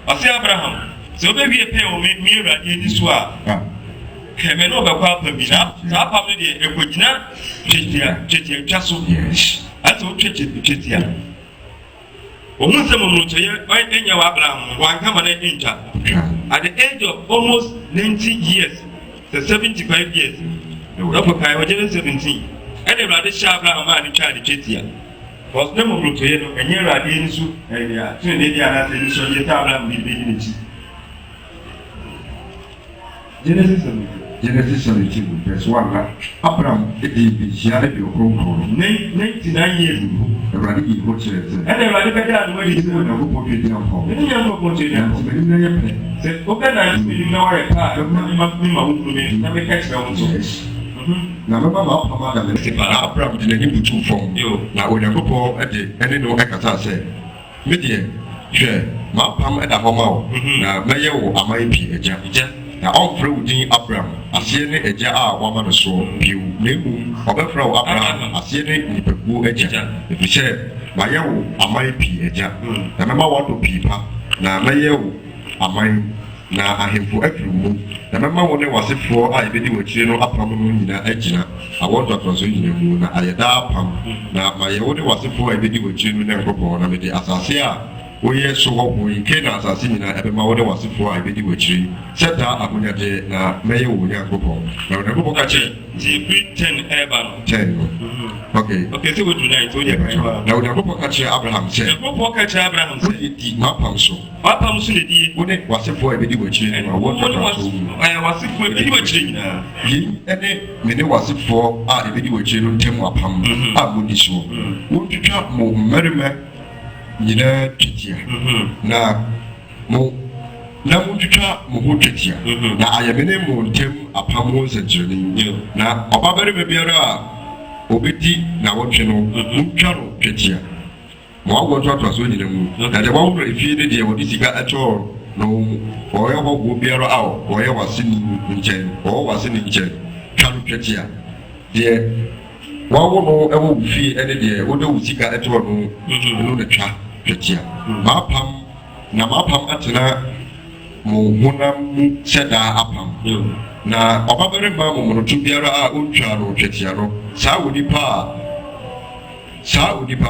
ɔsɛ Abraham sɛ wobɛwie pɛ wɔ me Awurade ani so a kɛmɛ no ɔbɛkɔ apa bi na saa apam no deɛ ɛkɔgyina twetiatwa so asɛ wotwetiatia ɔhu sɛ mmomorotoyɛ ɛnyɛ wɔ Abraham wankama no ɛntwa at the age of almost 90 years the 75 years dɔfo kae wɔgye no 17 ɛna Awurade hyɛ Abraham a ne twa de twetia because ne mmomorotoyɛ no ɛnyɛ Awurade ani so ɛyɛ tene ne di anasɛ ani so yɛ sɛ Abraham de bɛdi n'akyi Genesis 17 verse 1 na Abraham edi bihia ebi okronkron 99 years Awurade yi ho kyerɛ sɛ ɛna Awurade bɛda no wadi sɛ na ko pɔtwe di afɔ ne nyɛ no ko kyerɛ na sɛ na yɛ pɛ sɛ obɛna ntumi na wɔyɛ pa na ma wo kunu na me ka kyerɛ wo so na bɛba ba apam ada ne na Abraham de n'ani butu fam na Onyankopɔn ɛde ɛne no ɛkasa sɛ me deɛ hwɛ ma apam ɛda hɔ ma wo na mɛyɛ wo aman pii agya na ɔmfrɛ wo din Abraham aseɛ ne agya a wama no soɔ bio na mmom ɔbɛfrɛ wo Abraham aseɛ ne nipakuo agya ɛfiri sɛ mayɛ wo aman pii agya na mɛma woadɔ pii pa na mɛyɛ wo aman na ahemfo afiri mu na mɛma wo ne w'asefoɔ a yɛbɛdi w'akyire no apam no nyinaa agyina awɔ ntoatoaso nyina mu na ayɛ daa apam na mayɛ wo ne w'asefoɔ a yɛbɛdi w'akyire no ne Nyankopɔn na mede asase a woyɛ so hɔ bo yi na asase nyinaa ɛbɛma wo ne w'asefoɔ a yɛbɛdi w'akyire sɛ daa ahonyadeɛ na mɛyɛ wo Nyankopɔn na Onyankopɔn ka kyerɛ Hebrew 10 ɛba no 10 no okay sɛ wɔdu 9 so yɛ kakyɛ na Onyankopɔn ka kyerɛ Abraham sɛ Onyankopɔn ka kyerɛ Abraham sɛ wodi m'apam so wapam so ne die wo ne w'asefoɔ a yɛbɛdi w'akyire no awɔ ntoatoaso mu w'asefoɔ a yɛbɛdi w'akyire nyinaa yei ɛne me ne w'asefoɔ a yɛbɛdi w'akyire no ntam apam a modi soɔ wontwitwa mo mmarima nyinaa twetia na motwitwa mo ho twetia na ayɛmene mo ntam apam ho nsɛnkyerɛnne na ɔbabarima biara a obɛdi na wɔtwe no montwa no twetia ma wawɔ ntoatoaso nyina mu na deɛ waworɔ efie ne deɛ wɔde sika ɛtɔɔ no wɔyɛ hɔgoɔ biara a wɔyɛ wase ne nkyɛn wɔwɔ wase ne nkyɛn twa no twetia deɛ wawo no ɛwɔ wo fie ɛne deɛ wode wo sika ɛtɔɔ no ɛno ne twa twetia mapam atena mo honam mu sɛ daa apam na ɔbabarima mmomoroto biara a ɔntwa no twetia no saa onipa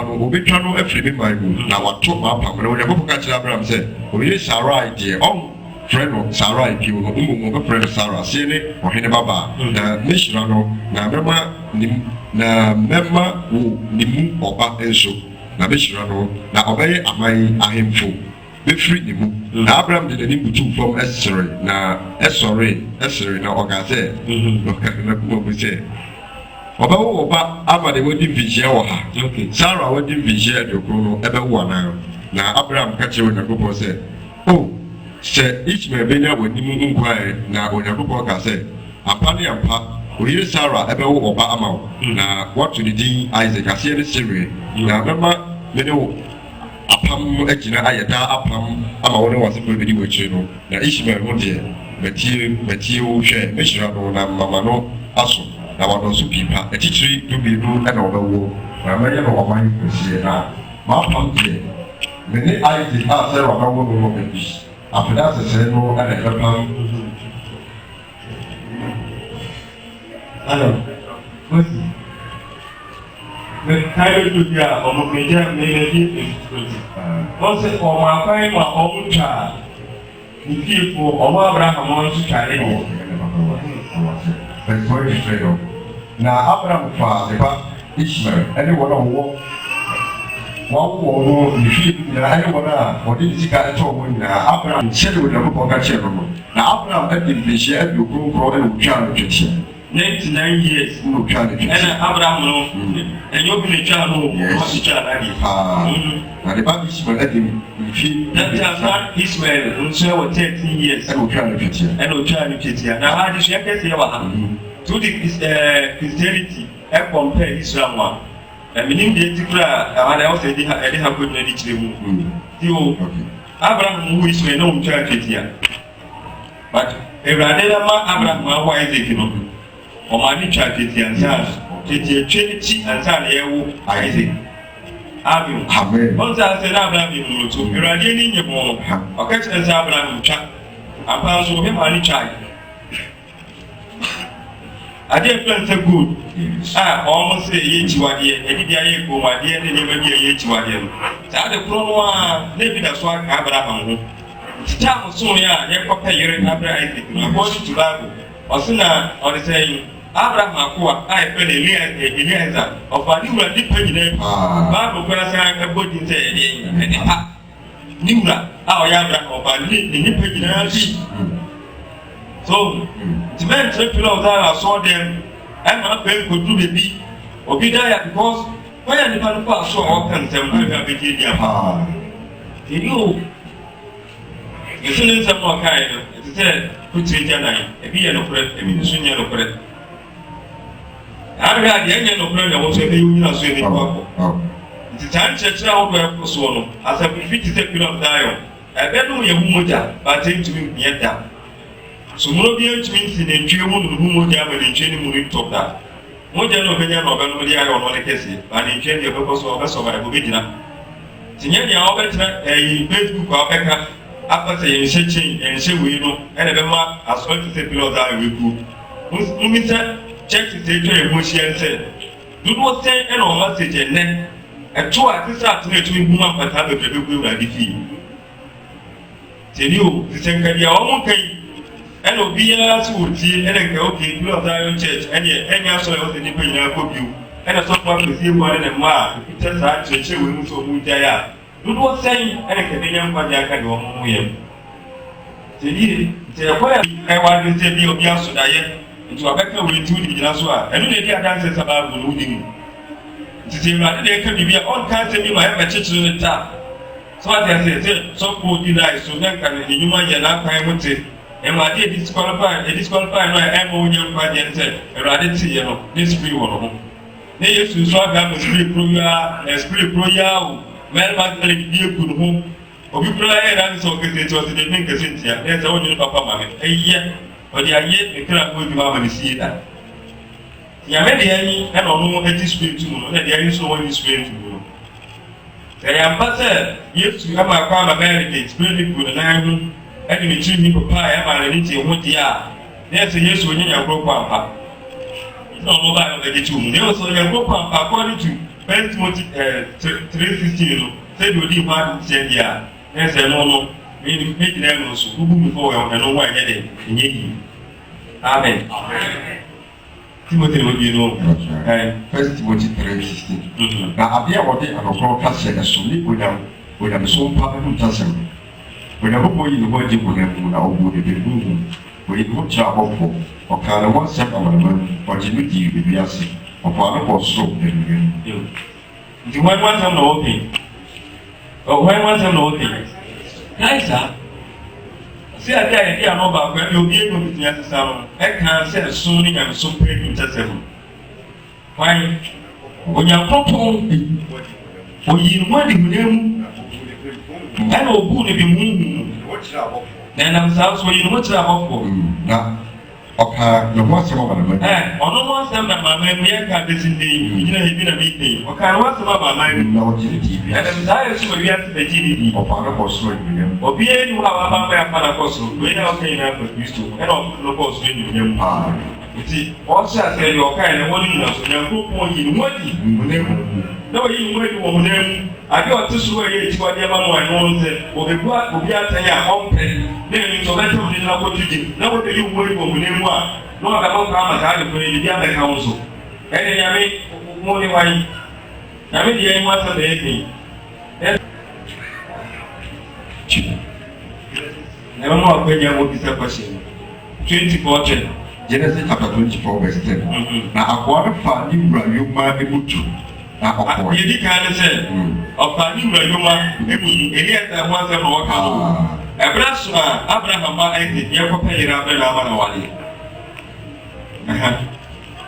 no obɛtwa no afiri me man mu na wato mapam na Onyankopɔn ka kyerɛ Abraham sɛ ɔyɛ Sarai deɛ ɔmfrɛ no Sarai bio no mmom ɔbɛfrɛ no Sara aseɛ ne ɔhene babaa na mɛhyira no na mɛma wo ne mu ɔba nso na bɛhyira no na ɔbɛyɛ aman ahemfo bɛfiri ne mu na Abraham de n'anim butu fam ɛsere na ɔka sɛ ɔkabu sɛ ɔbɛwo ɔba ama de wɔdi mfinhyia wɔ ha Sara a wɔdi mfinhyia aduokron no ɛbɛwo anaa na Abraham ka kyerɛ Onyankopɔn sɛ sɛ Ishmael bɛnya w'anim nkwae na Onyankopɔn ka sɛ ampa ne ampa oyere Sara ɛbɛwo ɔba ama wo na wɔto ne din Isaac aseɛ ne Sereɛ na mɛma me ne wo apam agyina ayɛ daa apam ama wo ne w'asefoɔ bɛdi w'akyire no na Ishmael ho deɛ matie wo hwɛ mɛhyira no na mama no aso na wadɔ so pii pa akyikyiri dumienu ɛna wɔbɛwo na mɛyɛ no ɔman kɛseɛ na mapam deɛ me ne Isaac a sɛ wɔbɛwo no no bi afeda sɛsɛe no ɛna ɛbɛpam Kayo to be a homogeneous maybe also for my time my own child. If you for Abraham wants to try it. Very straight up. Now Abraham fa the Ishmael anyone who one if you anyone or didn't see that at all when Abraham said with the book of now Abraham had been shared you go for a child to 99 years. No child. And Abraham no. And you'll be a child who was a child. Now the Bible Ishmael had him. That Ishmael who served 13 years. And no child to teach. And no child to teach. Now how did she ever say to the Christianity? I compare Islam one. I mean, the declare I also did have good knowledge. Abraham who is no child to teach. But a rather Abraham, why is it you know? Ọmọdé twa tètè ansa tètè etwa ekyi ansa na yɛwo Isaac Amen. Amen. Once I said Abraham in Mutu, you're a daily in your home. Okay, as Abraham chat. I'm passing him on each child. I didn't plan so good. I almost say Yichiwadi, and if I go, my dear, and never be a Yichiwadi. So the promo, maybe that's why Abraham. Time soon, yeah, you compare your Abraham according to Bible. Or sooner, or the saying, Abraham Akua, I feel Eliezer of a new and dependent Bible person, a good in the Nura, our Abraham of a independent. So, the men said, I saw them, and my friend could do the beat or be there because when I never pass so often, some have been you. You see, some more kind of it said, put it in a be an operator, a ministry operator. I got the engine operator also a union swimming bubble. It's a time church out where for so as a 57 of dial. I bet no Yamuja, but take to me yet down. So, Mobian means in a German who would have an engineering top that. Mojan of Benya or Benodia or Monacasi, and engineer the purpose of us of Abogina. Tinia Albert, a Facebook or Becca. After saying searching and say we know, and a map as well to say below that we could. Mr. Check the station and Mushi and said, do not say an or message and then a two artists are to make woman but have a baby will be defeat. Tell you, the same can be our okay, and obedience would see and a okay, below Zion Church, and yet any answer was the different of you, and a sort of the same one and a mark, it turns out to say we so good there. Do not say anything but I can go home. The acquire I want to say, be also diet into a better way to the Nasua, and the dances about moving. To say, they can be all kinds of my church in the top. So I say, so good deny, so then can the human and I would say, and my dear disqualified my MO young party and said, rather see this free one. They used to swap them with spirit pro Melbourne be good home. Or you play and so it was the make a cynthia. There's only papa mammy. A year, but they are yet a crap with mamma to see that. Yamedi and no spirit to know that there is no one spirit to know. The ambassador used to have my farm American spirit good and I know, and you treat me for pie and anything what they are. There's a yes when you are broke papa. It's not mobile of the two. They also have broke papa according to. First Timothy 3:16, said you didn't want to send here. There's a no, meaning making them also who before and no one get it in Yankee. Amen. Timothy will be no. First Timothy 3:16. Now, I what they are not passing a solid with a soul papa who does them. When a boy in the world you would have would be moving, we would travel for, or kind of one step of a man, or you would be with of one of us so you. Do I want them no thing? Oh, why want them no thing? Nice, sir. See, I can't hear about when you'll be able to get some. I can't say soon and so pretty into 7. Why? When you're proposing, when you want to them, I know who to be moving. Then I'm sorry, so you know what's up for. Okay, the most of them. On the one time that my man, we have this in the been a meeting. Okay, what's about my mind? No, TV. And I'm tired so we have to be TV or father for swing. Or be any about my father for we are okay enough with used to. And of the post when you you see, also I say you're kind of wanting us to go point in what you no, you wait for them. I got to swear it's what the other one wants it. Or the black will be at a home. Then so that's what you do. Now, you wait for them. No, I don't come as I pray the other council. And I mean, more than one. I mean, the aim was of the evening. Never more when you will be the question. 24 Genesis chapter 24, verse 10. Now, I want to find you might be able to. You can't say, of a new Rayuma, Elias was a walk. Abraham, I did your pay Abraham.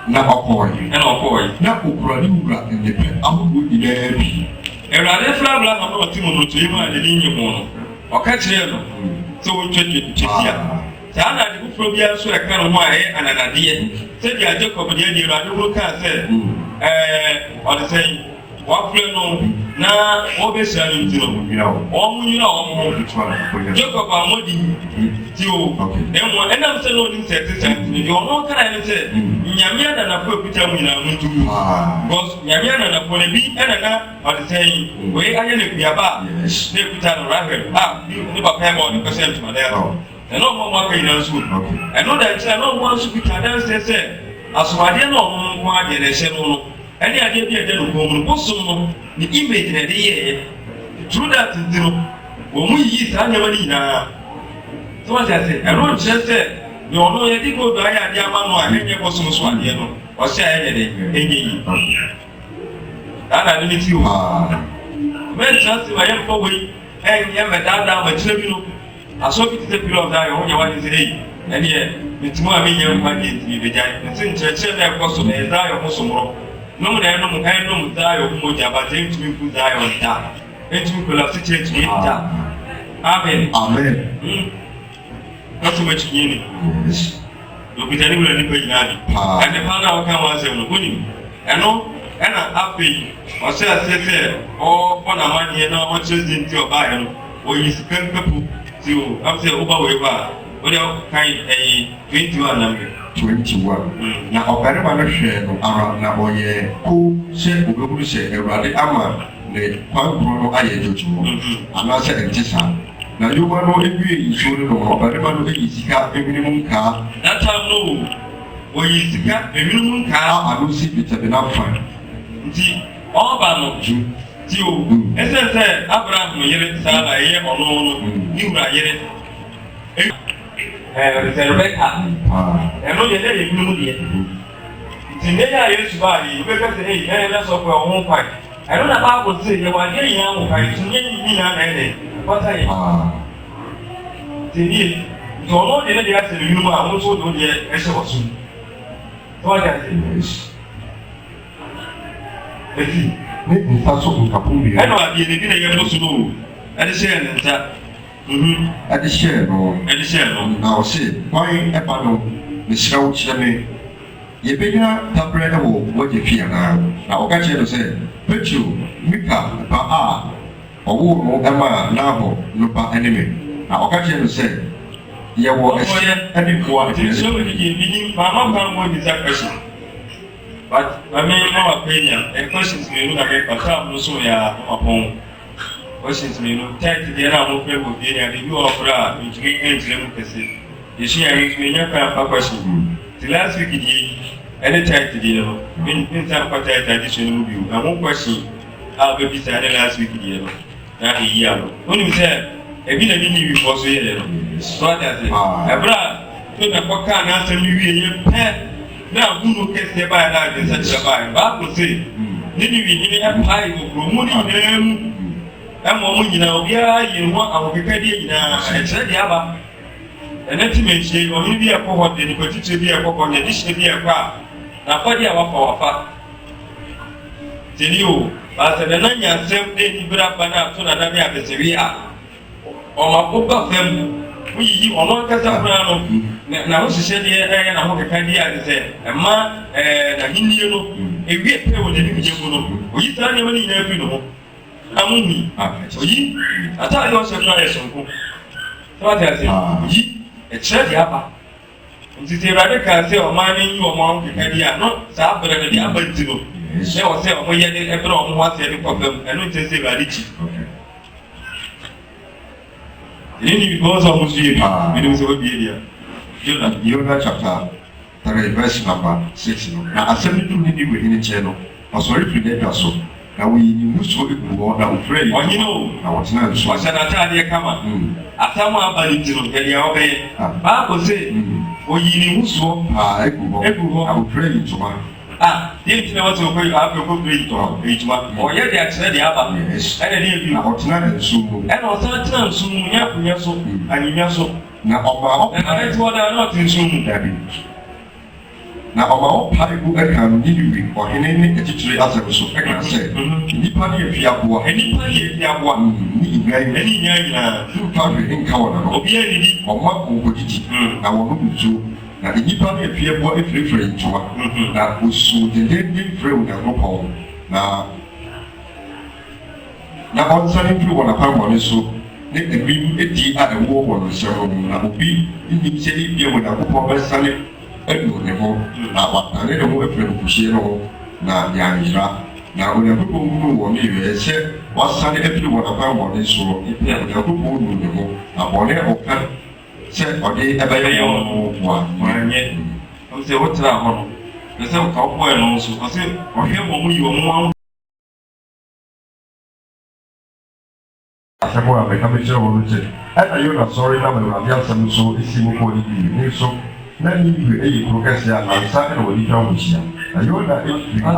Now, boy, and a boy, now who brought you in the pen. I would be there. And I left Abraham to him and the Linium or catch him. So we check it. Tana the Phobia so I can't why and an idea. Said the Jacob, the idea I don't say. Or the saying, what friend na wɔbɛhyia no nti no wɔn nyina wɔn Jacob amodi ti o ɛmo ɛnam sɛ no nim sɛ te sɛ deɛ ɔno kara ne sɛ nyame adanafo ekuta mu nyinaa ho ntugu because nyame adanafo ne bi ɛna na ɔde sɛn wei ayɛ ne kuaba na ekuta no Rahel ne papa yɛ ma ɔde pɛsɛ ntoma dɛ ɛna ɔmo aka nyinaa nso ɛno da nkyɛn na ɔmo nso kuta danse sɛ asomadeɛ na ɔmo nko adeɛ na ɛhyɛ no no ɛne adeɛ bi ɛda no kɔn mu no bosom no ne image na ɛde yɛɛ through that nti no wɔn mu yiyi saa nneɛma no nyinaa so wɔn ti ase ɛno nkyerɛ sɛ deɛ ɔno yɛde gold ayɛ adeɛ ama no a ɛnyɛ bosom so adeɛ no ɔhyɛ ayɛ de ɛnyɛ yi dada ne ti o mɛntra se ma yɛ mfa wei ɛnyɛ mɛdaadaa ma kyerɛ bi no asɔbi ti sɛ period a yɛ ho nyɛ wade sɛ ɛyi ɛneɛ ntimu a menyɛ nkwa deɛ nti bɛgyae nti nkyerɛkyerɛ na ɛkɔ so na ɛda yɛ ho somorɔ nom na ɛnom da yɛ ho mogya bata ntumi mfu da yɛ ɔda ntumi kola se kyerɛ ntumi da amen nɔso makyinye ni dokita ne wura nipa nyinaa de ɛne pa no a wɔka wɔ asɛm no wonim ɛno ɛna afei ɔsɛ asɛ sɛ ɔbɔ n'amanneɛ na ɔkyerɛ sɛ nti ɔbaeɛ no wɔyi sika nkapo ti o am sɛ woba wei hɔ a wode kan ɛyi 21 nambe 21 na ɔbarima no hwɛ no ara na ɔyɛ ko sɛ obɛhunu sɛ Awurade ama ne kwankoro no ayɛ dwodwo anaasɛ ɛnte saa na yoba no ewie nsuo no no ɔbarima no eyi sika emini mu nkaa data no oyi sika emini mu nkaa ano si bitabina fa nti ɔba no ti o ɛsɛ sɛ Abraham yere Sara ɛyɛ ɔno no ne wura yere Rebecca ɛno yɛ dɛ yɛ binom deɛ nti ne yɛ a Yesu baa yi wobɛka sɛ ei ɛyɛ dɛ sɔfo a ɔho kwan ɛno na Bible sɛ yɛwɔ adeɛ nyinaa ho kwan nti nyɛ nyinaa na ɛdɛ ɔta yɛ nti nie nti ɔno deɛ ne deɛ asɛ ne binom a ɔmo nso de wo deɛ ɛhyɛ wɔ so sɛ wagya sɛ ɛti ne nsa so nkapo bi ɛna adeɛ ne bi na yɛ bɔ so no ɛde hyɛ ne nsa ɛde hyɛ no na ɔse kwan ɛba no mesrɛ wo kyerɛ me yɛbɛnya taberɛ wɔ wagya fie anaa na ɔka kyerɛ no sɛ Petro Mika ba a ɔwoo no ɛma Nahor no ba ɛne me na ɔka kyerɛ no sɛ yɛwɔ ɛhyɛ ɛne boa but I mean, my opinion, a questions may look at a time, so ya upon questions may look tight the other more people be a review of Ra, which we ain't democracy. The share is me a question. The last week, any tight to the other, in some part traditional view, and one question I'll be beside the last week, not a year. Only said, a bit of me was here. So that's it. Abra, to the Pocan answer me a pet. Now, who knows if they buy that in such a buy? Bible say, Nini have pie of money and money now. Yeah, you want our Wikipedia and said the other. And then to mention, or maybe a cohort, then you could be a cohort, and this should be a car. Now, what do you want for a fat? Tell you, as the Nanya same day, you put up an app to another have a Sevilla. Or my book of them, we or not as a brown. Na wo hyehyɛ deɛ ɛyɛ na ho keka deɛ a sɛ ɛma na hinnie no ewie pɛ wɔ n'anim gye mu no oyi saa nneɛma no nyinaa firi ne ho na mo hui oyi ataade ɔhyɛ kora yɛ sonko sɛ wate ase oyi ɛkyerɛ deɛ aba nti sɛ Awurade kaa sɛ ɔman no nyi ɔmo ho keka deɛ a no saa berɛ no deɛ aba nti no sɛ wɔ sɛ ɔmo yɛ de ɛbrɛ ɔmo ho asɛ de kɔ fam ɛno nkyɛ sɛ Awurade kyi ɛne bi bɔ sɛ ɔmo so yɛ bi binom sɛ wɔbie deɛ Jonah chapter 3 verse number 6 no na asɛm no ni wɔ hene kyɛ no ɔsɔre firi n'adwa so na wɔyi ne musuo egu hɔ na ofrɛ yi ɔnyene o na wɔtena nsuo ɔhyɛ n'ataadeɛ kama asɛm a aba ne ti no yɛde a ɔbɛyɛ baako sɛ oyi ne musuo egu hɔ na ofrɛ yi ntoma deɛ nti na wɔte ɔkɔ yi afɛ ɔkɔ firi ntoma ɔyɛ de akyerɛ deɛ aba ɛna deɛ bi na ɔtena nsuo mu ɛna ɔsan tena nsuo mu nyɛ akonnwa so anwea so na ɔma ɛna ɛti hɔ daa na ɔte nsuo mu dabi na ɔma ɔpa egu ɛka no Ninewe ɔhene ne atitire asɛm so ɛka sɛ nnipa ne yɛ fiaboa nnipa ne yɛ fiaboa ne nyinaa ɛne nyinaa nyinaa mfa hwɛ nka wɔn ano obiara didi ɔma nkɔdidi na wɔn nsuo na nnipa ne yɛ fiaboa efirifiri ntoma na osuo dendenden firi Onyankopɔn na na ɔnsane mfiri wɔn akwammɔne so ne ebim edi a ɛwɔ wɔ no nsɛm na obi nim sɛ ebia wɔ Nyankopɔn bɛsane anu ne ho na watane ne ho afiri nkuhyie no ho na yɛanyera na Onyankopɔn mu wɔ ne yɛ sɛ wasane afiri wɔn akwammɔne so Onyankopɔn nu ne ho na bɔne ɔka sɛ ɔde ɛbɛyɛ wɔn ho wɔanyɛ sɛ wotera hɔ no na sɛ woka wokɔɛ no nso ɔsɛ ɔhwɛ wɔ mu yi wɔ mu asɛm a mɛka mekyerɛ wɔ no kyɛ ɛna Yona sɔre na Awurade asɛm nso esi mu kɔɔ ne bi ne nso na Ninewe ɛyɛ kuro kɛseɛ a nansa ɛna wɔde twa ho hyia na Yona ɛfiri aseɛ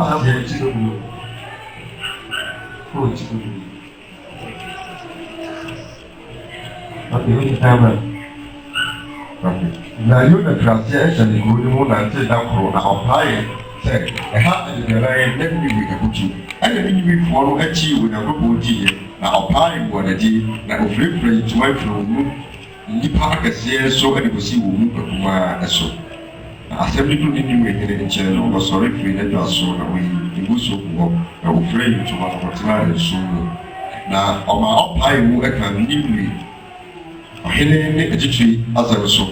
na Yona firi aseɛ ɛhyɛ ne kuro no mu nante da koro na ɔpaeɛ sɛ ɛha ɛdedaeɛ na Ninewe ɛkotu ɛna Ninewefoɔ no akyi Onyankopɔn gyiiɛ na ɔpae wɔ n'akyi na ofurefure ntoma firi wɔn mu nnipa akɛseɛ nso de kɔsi wɔn mu akumaa ɛso na asɛm no do Ninewe hene nkyɛn no ɔsɔre firi n'adwa so na ɔyi egu so gu hɔ na ofure ntoma na ɔtena ne nsuo mu na ɔma ɔpae mu ɛka Ninewe ɔhene ne akyitiri asɛm so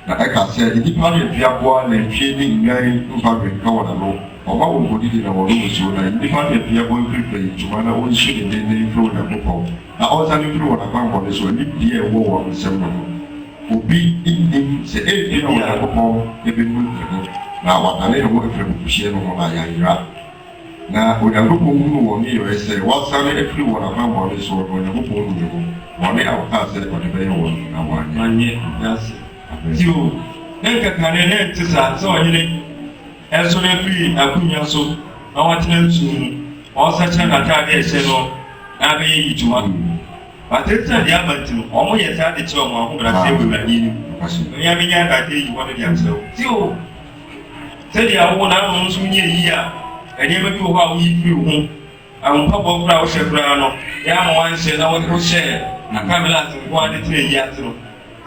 na ɛka sɛ nnipa no aduaboa na ntwie ne nnwan mfa dwenka wɔ n'ano ɔma wɔn kodidi na wɔn nsuo na nnipa no aduaboa mfirifiri ntoma na wɔnhyɛ ne denden mfiri wɔn Nyankopɔn na ɔnsane mfiri wɔn akwammɔne so anibdeɛ ɛwɔ wɔn nsɛm no ho obi nnim sɛ ɛyɛ na wɔn Nyankopɔn ɛbɛnu ne ho na wadane ne ho afiri nkuhyie no ho na yɛanyera na Onyankopɔn hunu wɔn yɛ sɛ wasane afiri wɔn akwammɔne so na Onyankopɔn nu ne ho wɔne a wɔkaa sɛ ɔde bɛyɛ wɔn na wɔanyɛ tio ne nkakane ne nte saa sɛ ɔnyene ɛso no afiri akonnwa so na wɔatena nsuo mu ɔsakyerɛ n'ataade ɛhyɛ no na abɛyɛ yituma batɛsɛ deɛ aba nti no ɔmo yɛ saa de kyerɛ ɔmo ahobrɛsɛ wɔ Awurade nim ɔnya bɛnya adade yi hɔ no de akyerɛ wo tio sɛdeɛ awo na ano nso nyɛ yi a ɛnneɛma bi wɔ hɔ a woyi firi wo ho ahompabɔ kora a wohyɛ koraa no yɛ ama wanhyɛ na wohyɛ na kamela ase nko ade tena yi ase no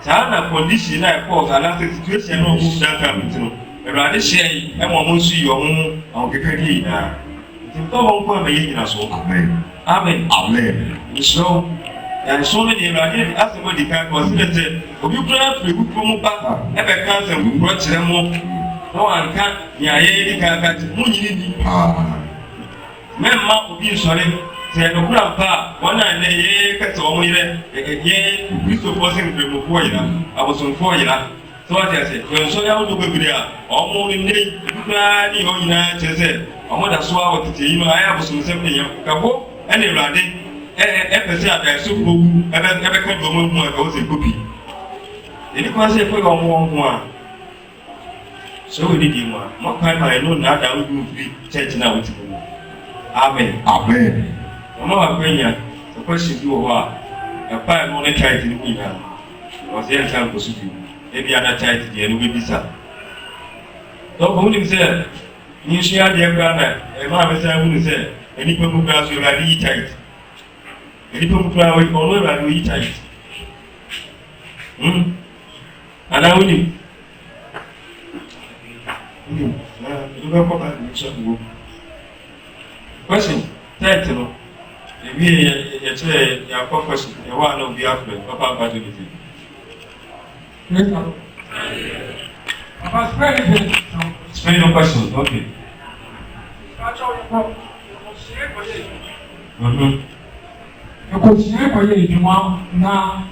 saa na condition na ɛkɔɔ anaasɛ situation na ɔmo daka mu ti no Awurade hyɛ yi ɛma ɔmo nso yi ɔmo ahokeka die nyinaa nti mpɛ wɔn nkɔ ɛbɛyɛ nyina so amen nhyerɛw nso no deɛ Awurade asɛm adi kan ɔsi dɛ sɛ obi kura firi kukuo mu ba ɛbɛka asɛm kukurɔ kyerɛ mo na wanka nea yɛyɛ kan ka mo nyini ni mɛmma obi nsɔre sɛ ɛnokura mpa a wɔn a ɛnɛ yɛyɛ kɛsɛ wɔn yerɛ yɛ kristofoɔ sɛ nkrɛmofoɔ yera abosomfoɔ yera sɛ wɔte ase yɛnsɔre ahodoɔ bebree a ɔmo ne nnɛ kukuraa ne hɔ nyinaa kyerɛ sɛ ɔmo da so a wɔtete yi no ayɛ abosomsɛm ne yɛ kabo ɛne Awurade ɛpɛ sɛ adaeɛsofo wu ɛbɛka bi ɔmo mu a ɛwɔ sɛ kopi ɛni kwan sɛ ɛfɛ ɔmo wɔn ho a sɛ wɔdi di mu a mɔkwan ma ɛno nnaada wo bi firi kyɛnkye na wote mu amen ɔmo akwanya sɛ question bi wɔ hɔ a ɛpa ɛno ne tight ne mu nyinaa ɔsɛ yɛnsa nkɔ so bi ebi ana tight deɛ no bɛbisa dɔnko wonim sɛ nyensua adeɛ koraa na ɛma abɛsa hunu sɛ nnipa mu koraa so Awurade yi tight nnipa mu koraa ɔno Awurade oyi tight anaa wonim wobɛkɔ ba ne nhyɛ wo question tight no ebi yɛkyerɛ yɛakɔ question ɛwɔ a na obi afrɛ papa abato ne ti Spend your question, okay. Ekosua kɔyɛ edwuma na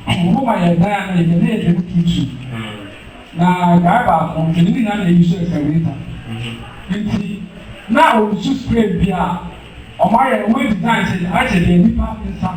ɔmo yɛ dan na yɛ ne yɛ tutu na gaa baako nkene nyinaa na eyi so ɛsɛwita nti na ɔmo so spray bi a ɔmo ayɛ ɔmo design sɛ akyɛ deɛ nipa nsa